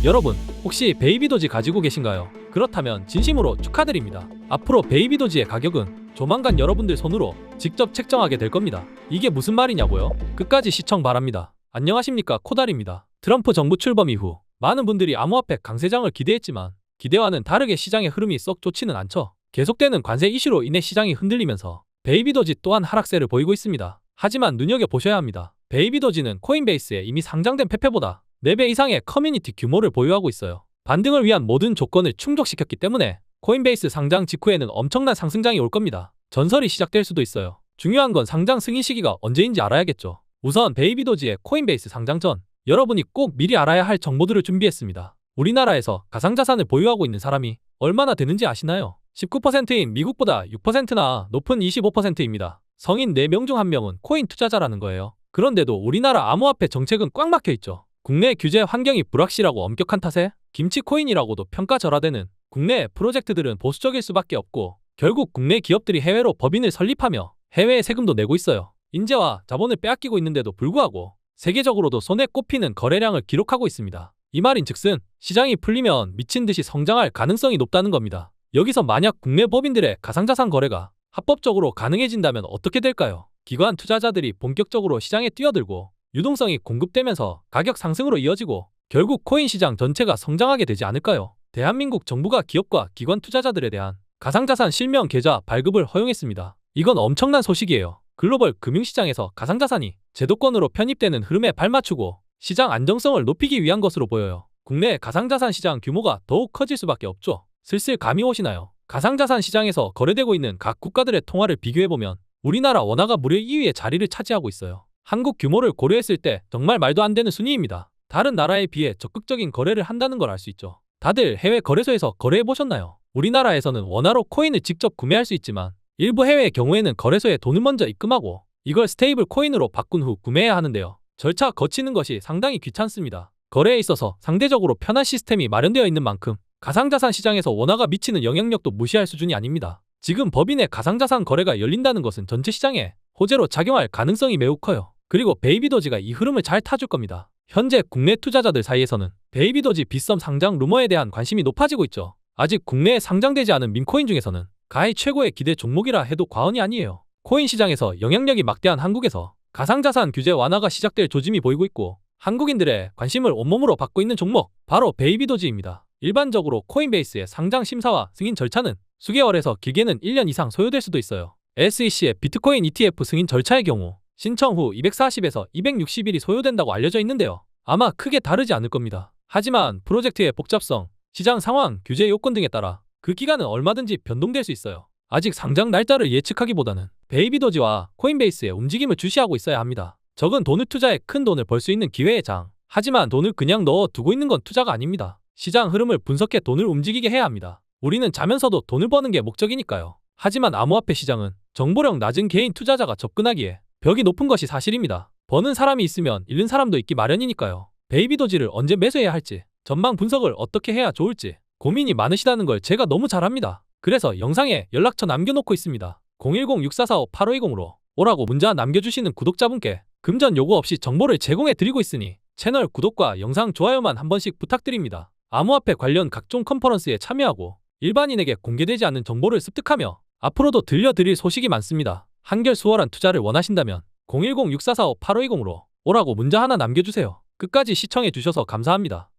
여러분, 혹시 베이비도지 가지고 계신가요? 그렇다면 진심으로 축하드립니다. 앞으로 베이비도지의 가격은 조만간 여러분들 손으로 직접 책정하게 될 겁니다. 이게 무슨 말이냐고요? 끝까지 시청 바랍니다. 안녕하십니까, 코달입니다. 트럼프 정부 출범 이후 많은 분들이 암호화폐 강세장을 기대했지만 기대와는 다르게 시장의 흐름이 썩 좋지는 않죠. 계속되는 관세 이슈로 인해 시장이 흔들리면서 베이비도지 또한 하락세를 보이고 있습니다. 하지만 눈여겨보셔야 합니다. 베이비도지는 코인베이스에 이미 상장된 페페보다 4배 이상의 커뮤니티 규모를 보유하고 있어요. 반등을 위한 모든 조건을 충족시켰기 때문에 코인베이스 상장 직후에는 엄청난 상승장이 올 겁니다. 전설이 시작될 수도 있어요. 중요한 건 상장 승인 시기가 언제인지 알아야겠죠. 우선 베이비도지의 코인베이스 상장 전 여러분이 꼭 미리 알아야 할 정보들을 준비했습니다. 우리나라에서 가상자산을 보유하고 있는 사람이 얼마나 되는지 아시나요? 19%인 미국보다 6%나 높은 25%입니다. 성인 4명 중 1명은 코인 투자자라는 거예요. 그런데도 우리나라 암호화폐 정책은 꽉 막혀 있죠. 국내 규제 환경이 불확실하고 엄격한 탓에 김치코인이라고도 평가절하되는 국내 프로젝트들은 보수적일 수밖에 없고 결국 국내 기업들이 해외로 법인을 설립하며 해외에 세금도 내고 있어요. 인재와 자본을 빼앗기고 있는데도 불구하고 세계적으로도 손에 꼽히는 거래량을 기록하고 있습니다. 이 말인즉슨 시장이 풀리면 미친 듯이 성장할 가능성이 높다는 겁니다. 여기서 만약 국내 법인들의 가상자산 거래가 합법적으로 가능해진다면 어떻게 될까요? 기관 투자자들이 본격적으로 시장에 뛰어들고 유동성이 공급되면서 가격 상승으로 이어지고 결국 코인 시장 전체가 성장하게 되지 않을까요? 대한민국 정부가 기업과 기관 투자자들에 대한 가상자산 실명 계좌 발급을 허용했습니다. 이건 엄청난 소식이에요. 글로벌 금융시장에서 가상자산이 제도권으로 편입되는 흐름에 발맞추고 시장 안정성을 높이기 위한 것으로 보여요. 국내 가상자산 시장 규모가 더욱 커질 수밖에 없죠. 슬슬 감이 오시나요? 가상자산 시장에서 거래되고 있는 각 국가들의 통화를 비교해보면 우리나라 원화가 무려 2위의 자리를 차지하고 있어요. 한국 규모를 고려했을 때 정말 말도 안 되는 순위입니다. 다른 나라에 비해 적극적인 거래를 한다는 걸 알 수 있죠. 다들 해외 거래소에서 거래해보셨나요? 우리나라에서는 원화로 코인을 직접 구매할 수 있지만 일부 해외의 경우에는 거래소에 돈을 먼저 입금하고 이걸 스테이블 코인으로 바꾼 후 구매해야 하는데요. 절차 거치는 것이 상당히 귀찮습니다. 거래에 있어서 상대적으로 편한 시스템이 마련되어 있는 만큼 가상자산 시장에서 원화가 미치는 영향력도 무시할 수준이 아닙니다. 지금 법인의 가상자산 거래가 열린다는 것은 전체 시장에 호재로 작용할 가능성이 매우 커요. 그리고 베이비도지가 이 흐름을 잘 타줄 겁니다. 현재 국내 투자자들 사이에서는 베이비도지 빗썸 상장 루머에 대한 관심이 높아지고 있죠. 아직 국내에 상장되지 않은 밈코인 중에서는 가히 최고의 기대 종목이라 해도 과언이 아니에요. 코인 시장에서 영향력이 막대한 한국에서 가상자산 규제 완화가 시작될 조짐이 보이고 있고 한국인들의 관심을 온몸으로 받고 있는 종목 바로 베이비도지입니다. 일반적으로 코인베이스의 상장 심사와 승인 절차는 수개월에서 길게는 1년 이상 소요될 수도 있어요. SEC의 비트코인 ETF 승인 절차의 경우 신청 후 240에서 260일이 소요된다고 알려져 있는데요. 아마 크게 다르지 않을 겁니다. 하지만 프로젝트의 복잡성, 시장 상황, 규제 요건 등에 따라 그 기간은 얼마든지 변동될 수 있어요. 아직 상장 날짜를 예측하기보다는 베이비도지와 코인베이스의 움직임을 주시하고 있어야 합니다. 적은 돈을 투자해 큰 돈을 벌 수 있는 기회의 장. 하지만 돈을 그냥 넣어 두고 있는 건 투자가 아닙니다. 시장 흐름을 분석해 돈을 움직이게 해야 합니다. 우리는 자면서도 돈을 버는 게 목적이니까요. 하지만 암호화폐 시장은 정보력 낮은 개인 투자자가 접근하기에 벽이 높은 것이 사실입니다. 버는 사람이 있으면 잃는 사람도 있기 마련이니까요. 베이비도지를 언제 매수해야 할지, 전망 분석을 어떻게 해야 좋을지 고민이 많으시다는 걸 제가 너무 잘 압니다. 그래서 영상에 연락처 남겨놓고 있습니다. 010-6445-8520으로 오라고 문자 남겨주시는 구독자분께 금전 요구 없이 정보를 제공해 드리고 있으니 채널 구독과 영상 좋아요만 한 번씩 부탁드립니다. 암호화폐 관련 각종 컨퍼런스에 참여하고 일반인에게 공개되지 않는 정보를 습득하며 앞으로도 들려드릴 소식이 많습니다. 한결 수월한 투자를 원하신다면 010-6445-8520으로 오라고 문자 하나 남겨주세요. 끝까지 시청해 주셔서 감사합니다.